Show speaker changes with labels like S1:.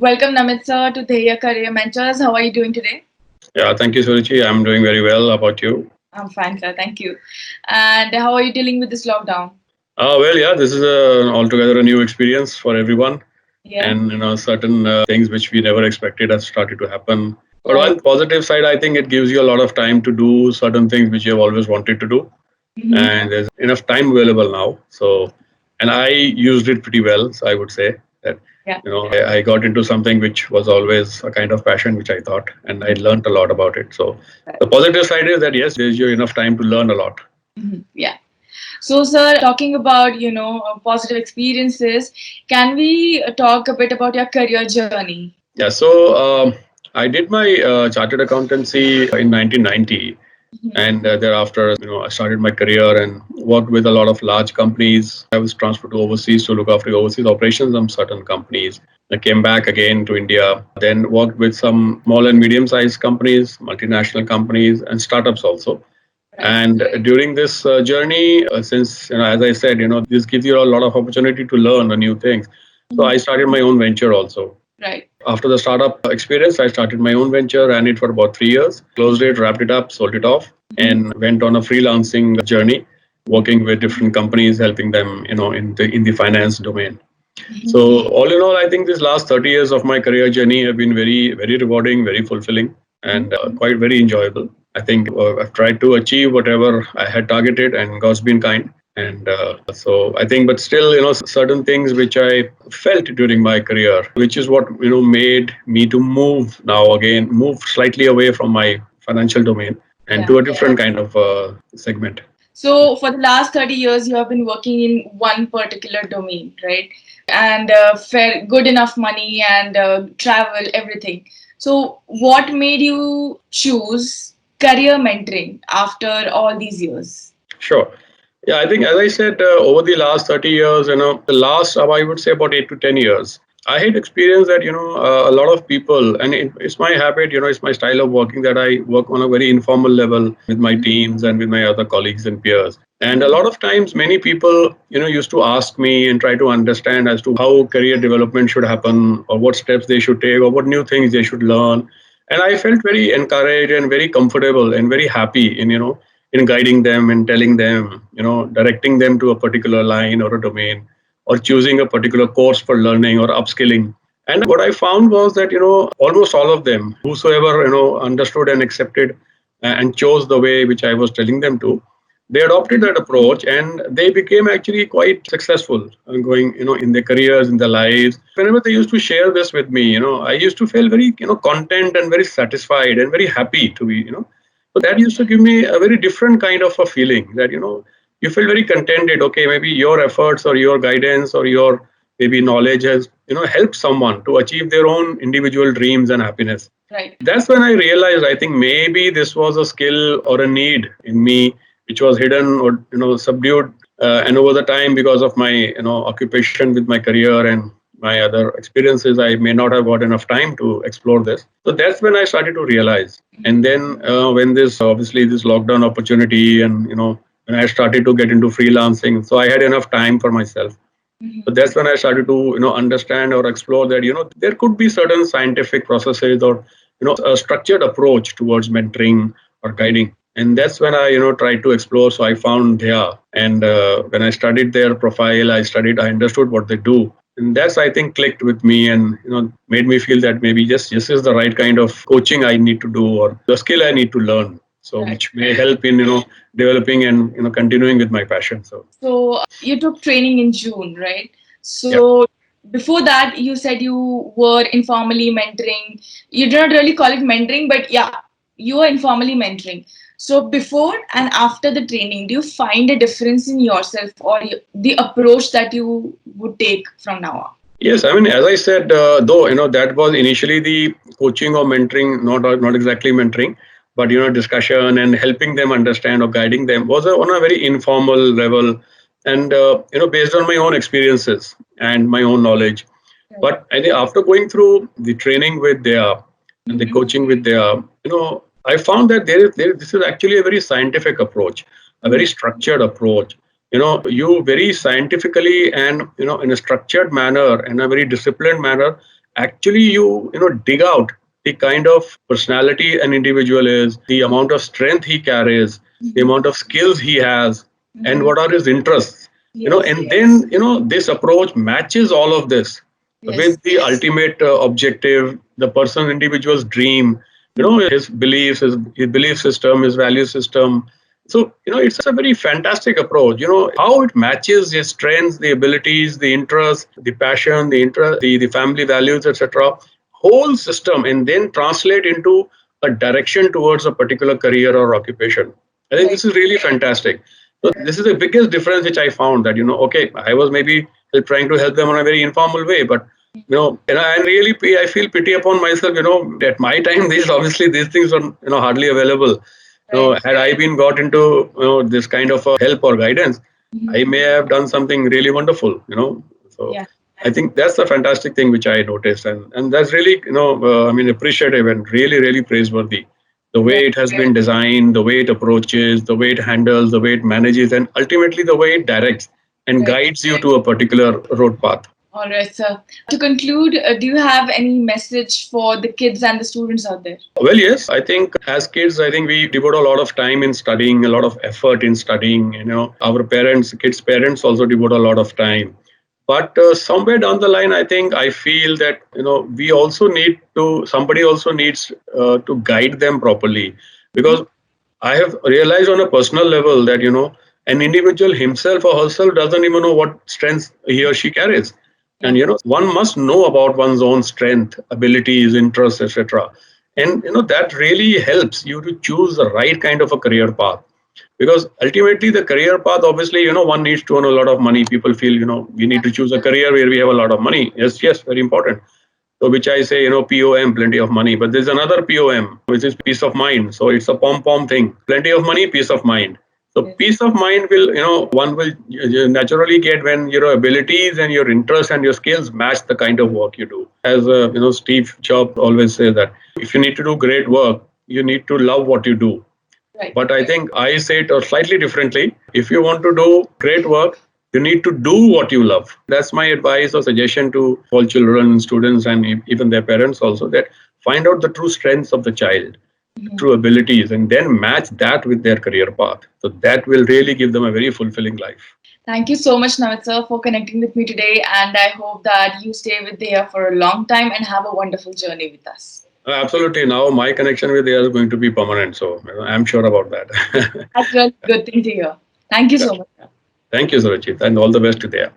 S1: Welcome, Namit sir, to Dheya Career Mentors. How are you doing today?
S2: Yeah, thank you, Suruchi. I'm doing very well. How about you?
S1: I'm fine, sir. Thank you. And how are you dealing with this lockdown?
S2: Yeah, this is altogether a new experience for everyone,
S1: Yeah.
S2: and certain things which we never expected have started to happen. But
S1: Right.
S2: one positive side, I think it gives you a lot of time to do certain things which you have always wanted to do,
S1: Mm-hmm.
S2: and there's enough time available now. So, and I used it pretty well. So I would say that
S1: Yeah.
S2: I got into something which was always a kind of passion which I thought, and I learned a lot about it. So the positive side is that yes, there's you enough time to learn a lot.
S1: Yeah. So, sir, talking about positive experiences, can we talk a bit about your career journey?
S2: Yeah, so I did my chartered accountancy in 1990, and thereafter, I started my career and worked with a lot of large companies. I was transferred to overseas to look after overseas operations of certain companies. I came back again to India, then worked with some small and medium-sized companies, multinational companies, and startups also.
S1: Right.
S2: And during this journey, since as I said, this gives you a lot of opportunity to learn new things. So I started my own venture also.
S1: Right.
S2: After the startup experience, I started my own venture, ran it for about 3 years, closed it, wrapped it up, sold it off, and went on a freelancing journey, working with different companies, helping them, in the finance domain. So all in all, I think these last 30 years of my career journey have been very, very rewarding, very fulfilling, and quite very enjoyable. I think I've tried to achieve whatever I had targeted, and God's been kind. And so I think, but still, certain things which I felt during my career, which is what made me to move now again, move slightly away from my financial domain and
S1: Yeah.
S2: to a different kind of segment.
S1: So, for the last 30 years, you have been working in one particular domain, right? And fair, good enough money and travel, everything. So, what made you choose career mentoring after all these years?
S2: Sure. Yeah, I think as I said, over the last 30 years, the last, I would say about 8 to 10 years, I had experienced that, a lot of people, and it's my habit, it's my style of working that I work on a very informal level with my teams and with my other colleagues and peers. And a lot of times, many people, used to ask me and try to understand as to how career development should happen or what steps they should take or what new things they should learn. And I felt very encouraged and very comfortable and very happy in guiding them and telling them, directing them to a particular line or a domain or choosing a particular course for learning or upskilling. And what I found was that, almost all of them, whosoever, understood and accepted and chose the way which I was telling them to, they adopted that approach and they became actually quite successful going, in their careers, in their lives. Whenever they used to share this with me, I used to feel very, content and very satisfied and very happy to be, so that used to give me a very different kind of a feeling that, you feel very contented. Okay, maybe your efforts or your guidance or your maybe knowledge has, helped someone to achieve their own individual dreams and happiness.
S1: Right.
S2: That's when I realized, I think maybe this was a skill or a need in me, which was hidden or, subdued. And over the time, because of my, occupation with my career and my other experiences, I may not have got enough time to explore this. So that's when I started to realize. And then when this obviously this lockdown opportunity and when I started to get into freelancing, so I had enough time for myself. So that's when I started to understand or explore that there could be certain scientific processes or a structured approach towards mentoring or guiding. And that's when I tried to explore. So I found Dheya, and when I studied their profile, I understood what they do, and that's I think clicked with me and made me feel that maybe just this is the right kind of coaching I need to do or the skill I need to learn. So
S1: Right.
S2: which may help in developing and continuing with my passion. So
S1: So, you took training in June, right?
S2: yeah.
S1: So, before that, you said you were informally mentoring. You did not really call it mentoring, but yeah, you were informally mentoring. So, before and after the training, do you find a difference in yourself or the approach that you would take from now on?
S2: Yes, I mean, as I said, though that was initially the coaching or mentoring, not exactly mentoring, but discussion and helping them understand or guiding them was on a very informal level, and based on my own experiences and my own knowledge. But I think after going through the training with their and the coaching with their, I found that this is actually a very scientific approach, a very structured approach. You very scientifically and in a structured manner, in a very disciplined manner, actually you dig out the kind of personality an individual is, the amount of strength he carries, the amount of skills he has, and what are his interests.
S1: Yes.
S2: And then this approach matches all of this
S1: Yes.
S2: with the ultimate objective, the person individual's dream, his beliefs, his belief system, his value system. So it's a very fantastic approach. How it matches his strengths, the abilities, the interests, the passion, the family values, etc. Whole system, and then translate into a direction towards a particular career or occupation. I think
S1: Right.
S2: this is really fantastic. So this is the biggest difference which I found, that okay, I was maybe trying to help them on a very informal way, but and I really I feel pity upon myself. At my time, these obviously these things are hardly available.
S1: Right.
S2: Had I been got into this kind of help or guidance, I may have done something really wonderful. So
S1: Yeah.
S2: I think that's the fantastic thing which I noticed, and that's really I mean appreciative and really really praiseworthy. The
S1: Right.
S2: way it has been designed, the way it approaches, the way it handles, the way it manages, and ultimately the way it directs and
S1: Right.
S2: guides you to a particular road path.
S1: All right, sir. To conclude, do you have any message for the kids and the students out there?
S2: Well, yes, I think as kids, I think we devote a lot of time in studying, a lot of effort in studying. Our parents, kids' parents also devote a lot of time. But somewhere down the line, I think I feel that we also need to. Somebody also needs to guide them properly, because I have realized on a personal level that an individual himself or herself doesn't even know what strengths he or she carries. And
S1: Yeah.
S2: one must know about one's own strength, abilities, interests, etc. And that really helps you to choose the right kind of a career path. Because ultimately the career path, obviously, one needs to earn a lot of money. People feel, we need to choose a career where we have a lot of money. Yes, yes, very important. So which I say, POM, plenty of money. But there's another POM, which is peace of mind. So it's a pom-pom thing. Plenty of money, peace of mind. So
S1: Yes.
S2: peace of mind will, one will naturally get when your abilities and your interests and your skills match the kind of work you do. As Steve Jobs always says that if you need to do great work, you need to love what you do.
S1: Right.
S2: But I think I say it slightly differently. If you want to do great work, you need to do what you love. That's my advice or suggestion to all children, students, and even their parents also, that find out the true strengths of the child, the true abilities, and then match that with their career path. So that will really give them a very fulfilling life.
S1: Thank you so much, Namit sir, for connecting with me today. And I hope that you stay with Dheya for a long time and have a wonderful journey with us.
S2: Absolutely. Now my connection with AI is going to be permanent. So I'm sure about that.
S1: That's a good thing to hear. Thank you
S2: Yeah.
S1: so much, sir.
S2: Thank you, Sarojit, and all the best to there.